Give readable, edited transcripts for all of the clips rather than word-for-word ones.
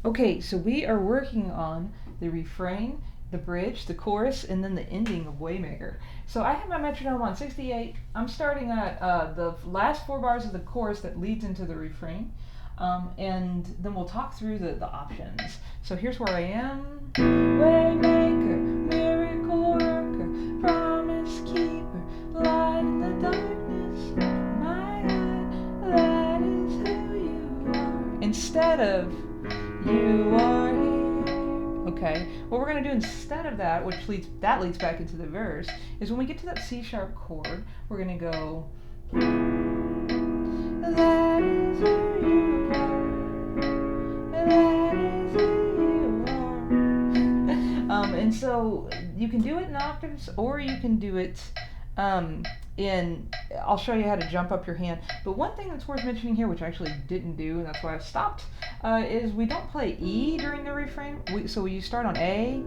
Okay, so we are working on the refrain, the bridge, the chorus, and then the ending of Waymaker. So I have my metronome on 68. I'm starting at the last 4 bars of the chorus that leads into the refrain. And then we'll talk through the options. So here's where I am. Waymaker, miracle worker, promise keeper, light in the darkness, my God, that is who you are. Instead of you are here. Okay, what we're going to do instead of that, which leads back into the verse, is when we get to that C sharp chord, we're going to go, that is who you are, that is who you are. And so you can do it in octaves, or you can do it I'll show you how to jump up your hand. But one thing that's worth mentioning here, which I actually didn't do, and that's why I stopped, is we don't play E during the refrain. So you start on A,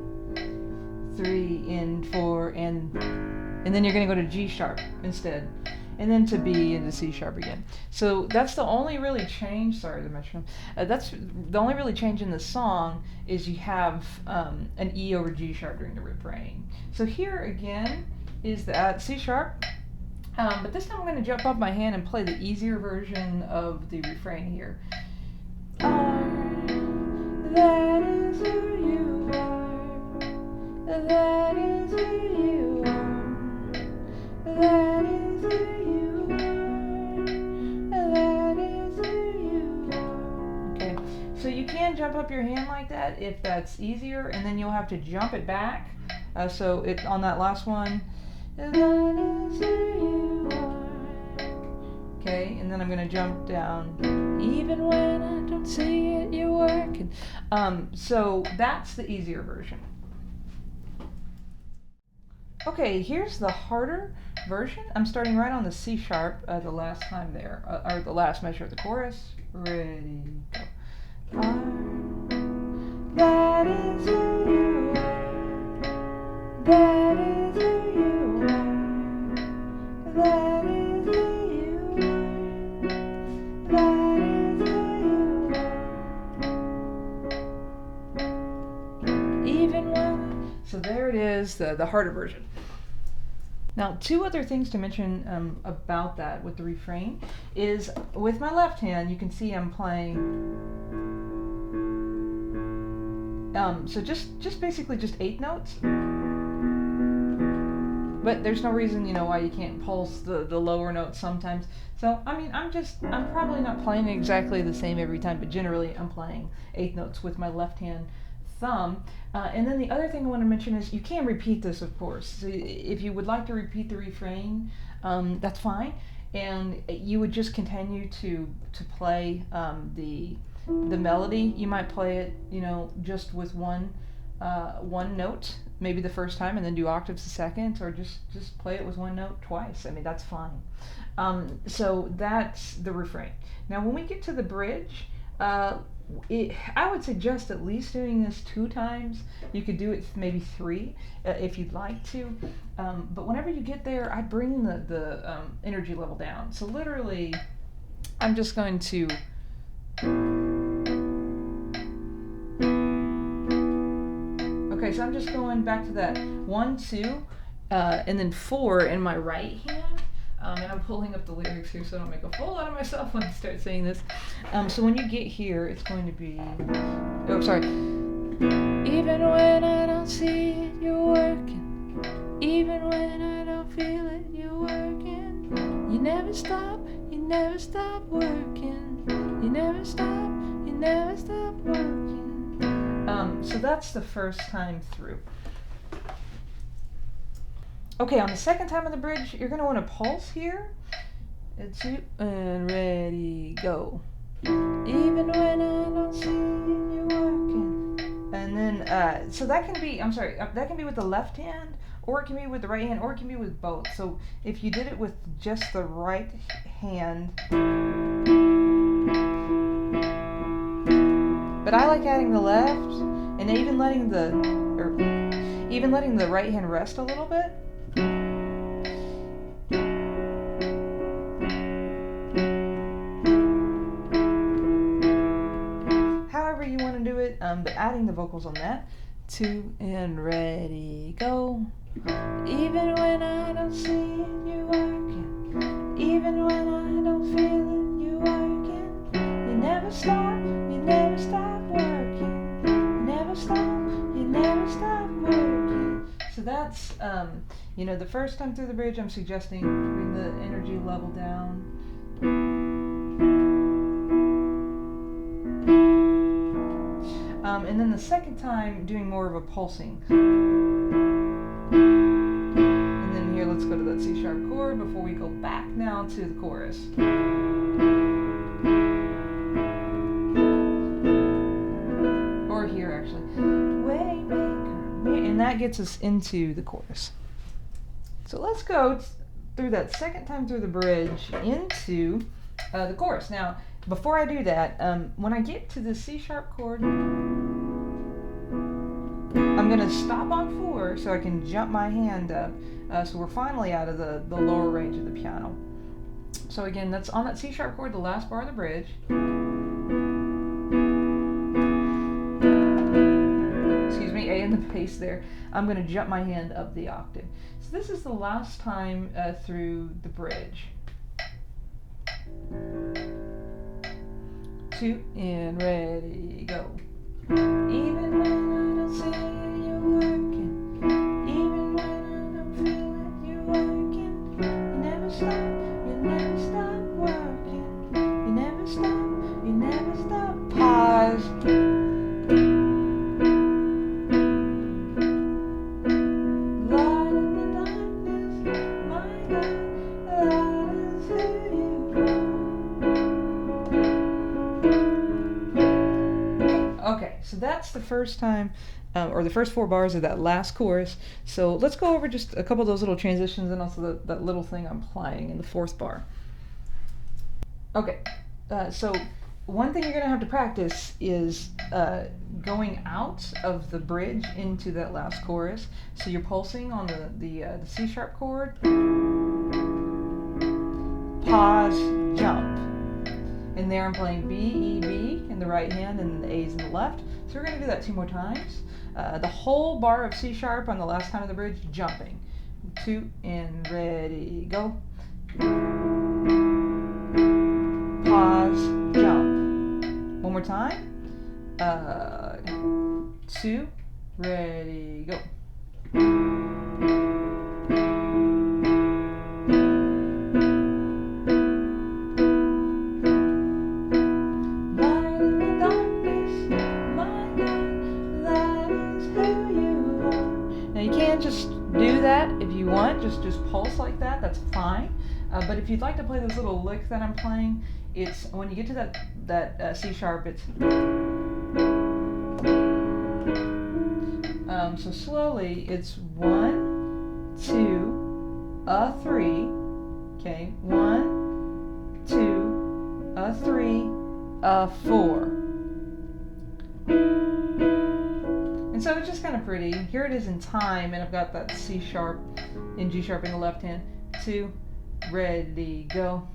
3 and 4, and then you're going to go to G sharp instead, and then to B and to C sharp again. So that's the only really change. Sorry, the metronome. That's the only really change in the song is you have an E over G sharp during the refrain. So here again is the C sharp. But this time I'm going to jump up my hand and play the easier version of the refrain here. That is who you are. That is who you are. That is who you are. That is who you are. Okay, so you can jump up your hand like that if that's easier, and then you'll have to jump it back. So it on that last one. That is who you are. Okay, and then I'm going to jump down. Even when I don't see it, you're working. So that's the easier version. Okay, here's the harder version. I'm starting right on the C sharp the last time there, or the last measure of the chorus. Ready, go. That is who you are. That is who you are. That is who you are. That is who you are. Even when. So there it is, the harder version. Now, 2 other things to mention about that with the refrain is with my left hand, you can see I'm playing. So just basically just 8 notes. But there's no reason, why you can't pulse the lower notes sometimes. So, I mean, I'm probably not playing exactly the same every time, but generally I'm playing 8 notes with my left hand thumb. And then the other thing I want to mention is you can repeat this, of course. So if you would like to repeat the refrain, that's fine. And you would just continue to play the melody. You might play it, just with one note, maybe the first time, and then do octaves the second, or just play it with one note twice. I mean, that's fine. So that's the refrain. Now, when we get to the bridge, I would suggest at least doing this 2 times. You could do it maybe 3 if you'd like to. But whenever you get there, I bring the energy level down. So literally, I'm just going to. Okay, so I'm just going back to that 1, 2, and then 4 in my right hand. And I'm pulling up the lyrics here so I don't make a fool out of myself when I start saying this. So when you get here, it's going to be. Oh, sorry. Even when I don't see it, you're working. Even when I don't feel it, you're working. You never stop working. You never stop working. So that's the first time through. Okay, on the second time of the bridge, you're going to want to pulse here. It's you, and ready, go. Even when I don't see it, you're working. And then, so that can be, that can be with the left hand, or it can be with the right hand, or it can be with both. So if you did it with just the right hand, but I like adding the left, and even letting the right hand rest a little bit. However you want to do do it, but adding the vocals on that. 2 and ready, go. Even when I don't see it, you working. Even when I don't feel it, you working. You never stop working. You never stop working. So that's, the first time through the bridge, I'm suggesting bring the energy level down. And then the second time, doing more of a pulsing. And then here, let's go to that C sharp chord before we go back now to the chorus. Or here, actually. Waymaker. And that gets us into the chorus. So let's go through that second time through the bridge into the chorus. Now, before I do that, when I get to the C sharp chord, I'm going to stop on 4 so I can jump my hand up. So we're finally out of the lower range of the piano. So again, that's on that C sharp chord, the last bar of the bridge. Excuse me, A in the bass there. I'm going to jump my hand up the octave. So this is the last time through the bridge. 2 and ready, go. Even when I don't see it, you're working. Even when I don't feel it, you're working. You never stop working. You never stop. Pause. Light in the darkness, my God, that is who you are. Okay, so that's the first time, or the first 4 bars of that last chorus. So let's go over just a couple of those little transitions and also that little thing I'm playing in the 4th bar. Okay, so one thing you're going to have to practice is going out of the bridge into that last chorus. So you're pulsing on the C sharp chord, pause, jump. And there I'm playing B, E, B in the right hand and the A's in the left. So we're going to do that 2 more times. The whole bar of C sharp on the last time of the bridge, jumping. 2 and ready, go. Pause, jump. One more time. 2, ready, go. Just do that if you want, just pulse like that, that's fine. But if you'd like to play this little lick that I'm playing, it's when you get to that C sharp, it's so slowly it's 1, 2, a 3, okay, 1, 2, a 3, a 4. And so it's just kind of pretty. Here it is in time, and I've got that C sharp and G sharp in the left hand. 2, ready, go.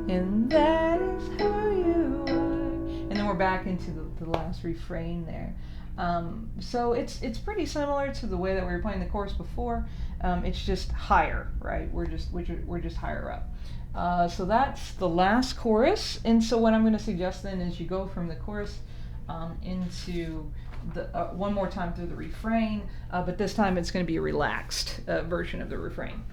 And that is who you are. And then we're back into the last refrain there. So it's pretty similar to the way that we were playing the chorus before. It's just higher, right? We're just higher up. So that's the last chorus. And so what I'm going to suggest then is you go from the chorus into the one more time through the refrain, but this time it's going to be a relaxed version of the refrain.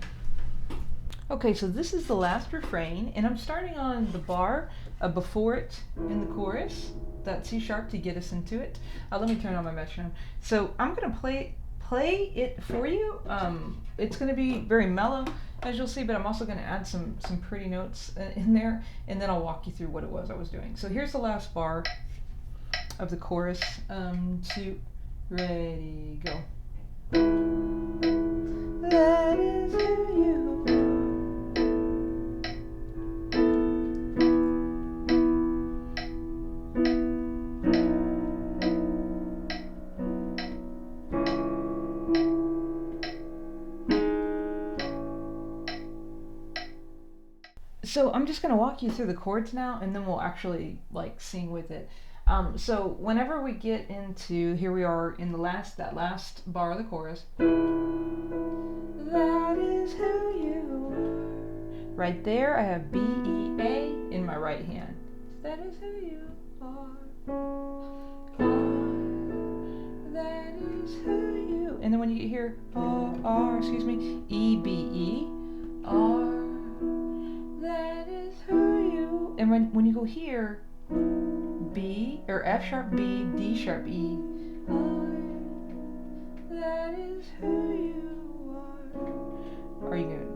Okay, so this is the last refrain, and I'm starting on the bar before it in the chorus, that C sharp, to get us into it. Let me turn on my metronome. So I'm going to play it for you. It's going to be very mellow, as you'll see, but I'm also going to add some pretty notes in there, and then I'll walk you through what it was I was doing. So here's the last bar of the chorus. 2, ready, go. That is who you are. So I'm just gonna walk you through the chords now, and then we'll actually like sing with it. So whenever we get into, here we are in that last bar of the chorus. That is who you are. Right there, I have B, E, A in my right hand. That is who you are. That is who you. And then when you get here, E, B, E, R. That is who you. And when you go here, B or F sharp B, D sharp E. That is who you are. Are you good?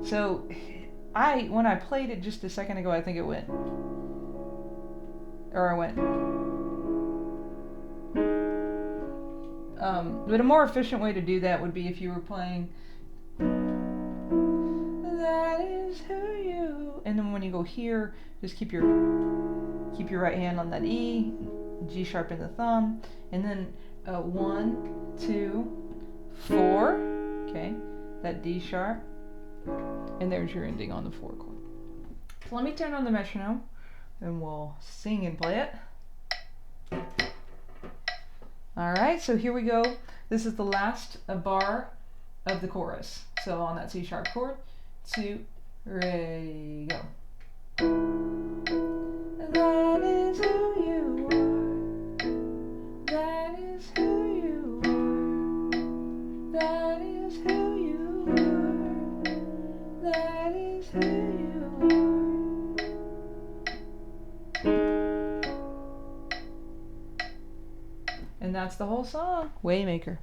So when I played it just a second ago, I think it went, or I went. But a more efficient way to do that would be if you were playing. That is who you. And then when you go here, just keep your right hand on that E, G sharp in the thumb, and then 1, 2, 4. Okay, that D sharp, and there's your ending on the 4 chord. So let me turn on the metronome, and we'll sing and play it. All right, so here we go. This is the last bar of the chorus. So on that C sharp chord, 2, re, go. That is who you are. That is who you are. That is who you are. That is who you are. And that's the whole song, Waymaker.